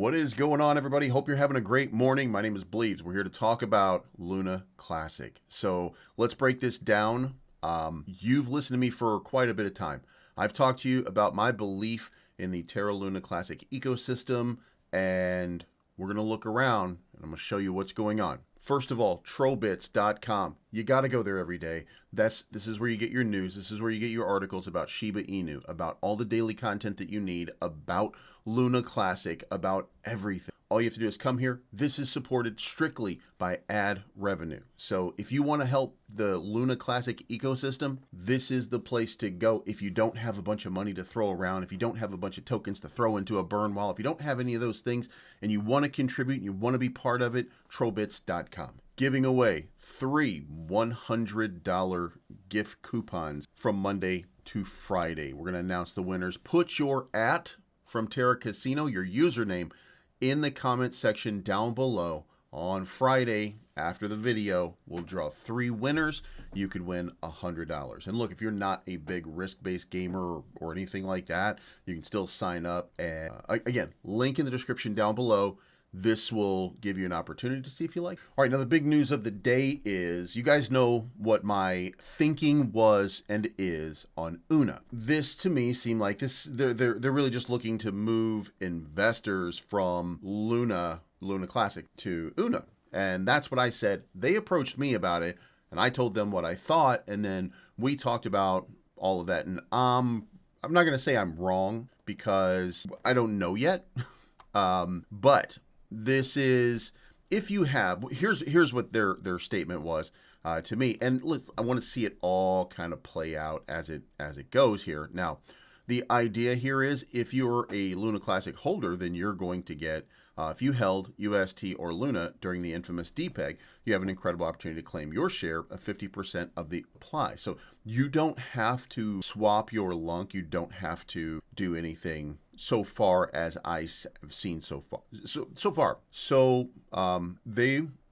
What is going on, everybody? Hope you're having a great morning. My name is Bleeves. We're here to talk about Luna Classic. So let's break this down. You've listened to me for quite a bit of time. I've talked to you about my belief in the Terra Luna Classic ecosystem, and we're going to look around and I'm going to show you what's going on. First of all, Trollbitscom. You got to go there every day. This is where you get your news. This is where you get your articles about Shiba Inu, about all the daily content that you need, about Luna Classic, about everything. All you have to do is come here. This is supported strictly by ad revenue. So if you want to help the Luna Classic ecosystem, this is the place to go. If you don't have a bunch of money to throw around, if you don't have a bunch of tokens to throw into a burn wall, if you don't have any of those things and you want to contribute and you want to be part of it, Trollbits.com. Giving away 3 $100 gift coupons from Monday to Friday. We're going to announce the winners. Put your from Terra Casino, your username, in the comment section down below. On Friday, after the video, we'll draw 3 winners. You could win $100. And look, if you're not a big risk-based gamer or anything like that, you can still sign up. And again, link in the description down below. This will give you an opportunity to see if you like. All right, now the big news of the day is, you guys know what my thinking was and is on UNA. This to me seemed like they're really just looking to move investors from Luna Classic to UNA. And that's what I said. They approached me about it and I told them what I thought, and then we talked about all of that. And I'm not going to say I'm wrong because I don't know yet. But this is, if you have, here's what their statement was to me, and I want to see it all kind of play out as it goes here. Now, the idea here is, if you're a Luna Classic holder, then you're going to get, if you held UST or Luna during the infamous DPEG, you have an incredible opportunity to claim your share of 50% of the supply. So you don't have to swap your lunk. You don't have to do anything so far as I've seen so far.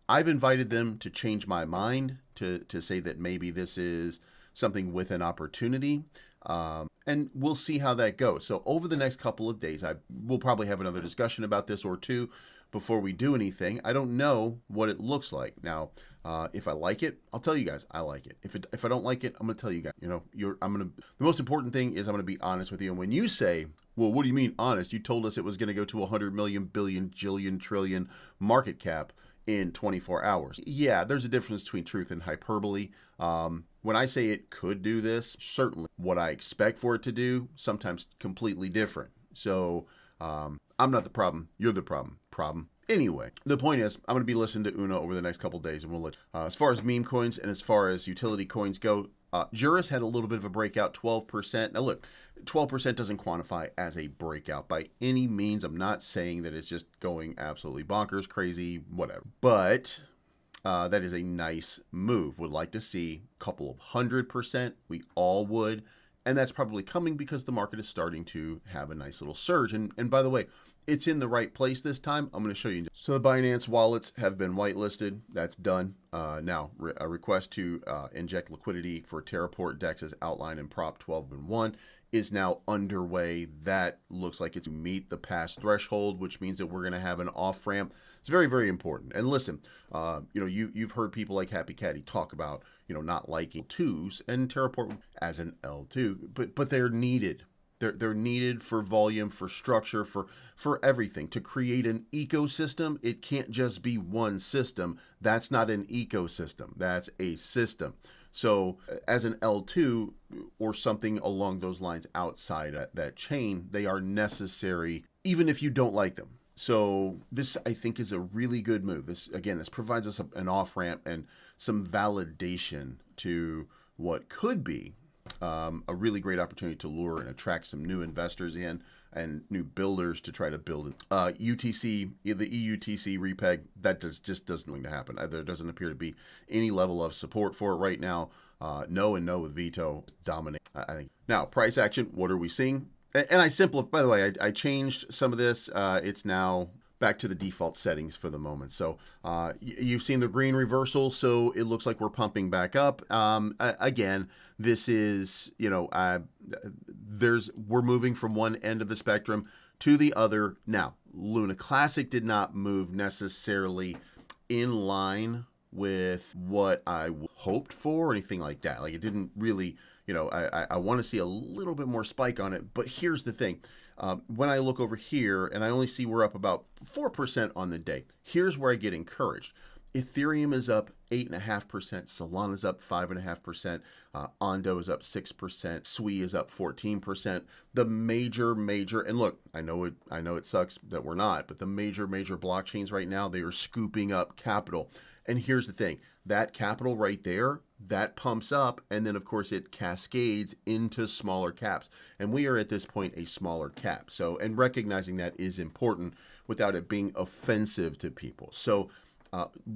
I've invited them to change my mind, to say that maybe this is something with an opportunity. And we'll see how that goes. So over the next couple of days, we'll probably have another discussion about this or two before we do anything. I don't know what it looks like. Now, if I like it, I'll tell you guys I like it. If I don't like it, I'm going to tell you guys. The most important thing is I'm going to be honest with you. And when you say, well, what do you mean honest? You told us it was going to go to 100 million, billion, jillion, trillion market cap in 24 hours. Yeah, there's a difference between truth and hyperbole. When I say it could do this, certainly what I expect for it to do, sometimes completely different. So I'm not the problem. You're the problem. Anyway, the point is, I'm going to be listening to UNA over the next couple days, and we'll let as far as meme coins and as far as utility coins go, Juris had a little bit of a breakout, 12%. Now look, 12% doesn't quantify as a breakout by any means. I'm not saying that it's just going absolutely bonkers, crazy, whatever. But that is a nice move. Would like to see a couple of 100%. We all would. And that's probably coming because the market is starting to have a nice little surge. And by the way, it's in the right place this time. I'm going to show you. So the Binance wallets have been whitelisted. That's done. Now, a request to inject liquidity for Terraport DEX as outlined in Prop 12.1 is now underway. That looks like it's to meet the pass threshold, which means that we're going to have an off ramp. It's very, very important. And listen, you've heard people like Happy Caddy talk about, not liking L2s and Terraport as an L2, but they're needed. They're needed for volume, for structure, for everything. To create an ecosystem, it can't just be one system. That's not an ecosystem. That's a system. So as an L2 or something along those lines outside that chain, they are necessary, even if you don't like them. So this, I think, is a really good move. This provides us an off-ramp and some validation to what could be a really great opportunity to lure and attract some new investors in and new builders to try to build it. UTC, the EUTC repeg, that just doesn't going to happen. There doesn't appear to be any level of support for it right now. No and no with veto dominate, I think. Now, price action, what are we seeing? And I simplified, by the way, I changed some of this. It's now back to the default settings for the moment. So you've seen the green reversal, so it looks like we're pumping back up. Again, this is, we're moving from one end of the spectrum to the other. Now, Luna Classic did not move necessarily in line with what I hoped for or anything like that. Like, it didn't really, I want to see a little bit more spike on it. But here's the thing. When I look over here and I only see we're up about 4% on the day, here's where I get encouraged. Ethereum is up 8.5%, Solana is up 5.5%, Ondo is up 6%, Sui is up 14%. The major, and look, I know it sucks that we're not, but the major blockchains right now, they are scooping up capital. And here's the thing, that capital right there, that pumps up, and then of course it cascades into smaller caps. And we are at this point a smaller cap. So, and recognizing that is important without it being offensive to people. So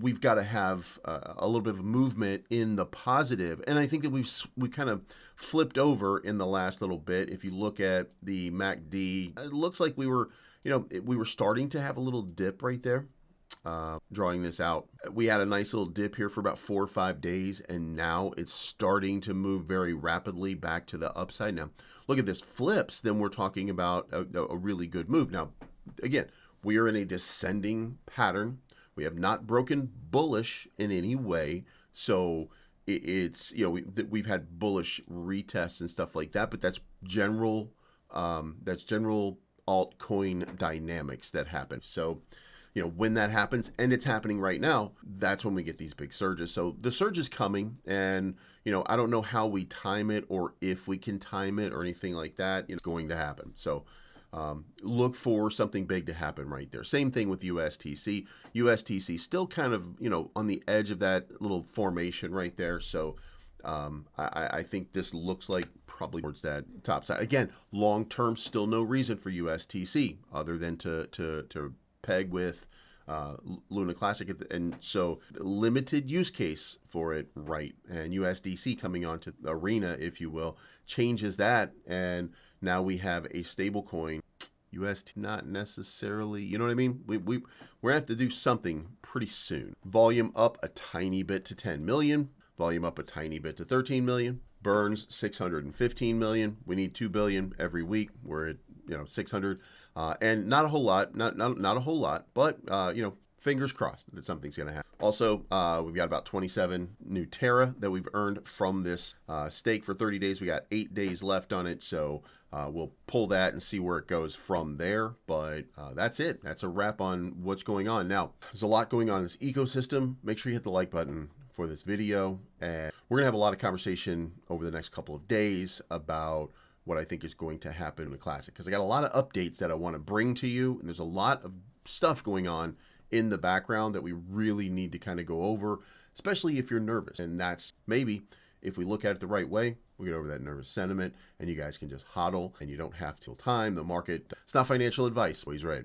we've got to have a little bit of movement in the positive, and I think that we kind of flipped over in the last little bit. If you look at the MACD, it looks like we were starting to have a little dip right there. Drawing this out, we had a nice little dip here for about 4 or 5 days, and now it's starting to move very rapidly back to the upside. Now, look at this flips. Then we're talking about a really good move. Now, again, we are in a descending pattern. We have not broken bullish in any way. So it's, we've had bullish retests and stuff like that, but that's general altcoin dynamics that happen. So, when that happens, and it's happening right now, that's when we get these big surges. So the surge is coming, and, I don't know how we time it or if we can time it or anything like that. It's going to happen. So, look for something big to happen right there. Same thing with USTC. USTC still kind of, on the edge of that little formation right there. So I think this looks like probably towards that top side. Again, long term, still no reason for USTC other than to peg with Luna Classic. And so limited use case for it, right? And USDC coming onto the arena, if you will, changes that. And now we have a stable coin. UST not necessarily, you know what I mean? We're gonna have to do something pretty soon. Volume up a tiny bit to 10 million. Volume up a tiny bit to 13 million. Burns 615 million. We need 2 billion every week. We're at 600, and not a whole lot. Not a whole lot, but fingers crossed that something's going to happen. Also, we've got about 27 new Terra that we've earned from this stake for 30 days. We got 8 days left on it, so we'll pull that and see where it goes from there. But that's it. That's a wrap on what's going on. Now, there's a lot going on in this ecosystem. Make sure you hit the like button for this video. And we're going to have a lot of conversation over the next couple of days about what I think is going to happen in the Classic, because I got a lot of updates that I want to bring to you, and there's a lot of stuff going on in the background that we really need to kind of go over, especially if you're nervous. And that's maybe if we look at it the right way, we'll get over that nervous sentiment, and you guys can just hodl, and you don't have to time the market. It's not financial advice. Always right.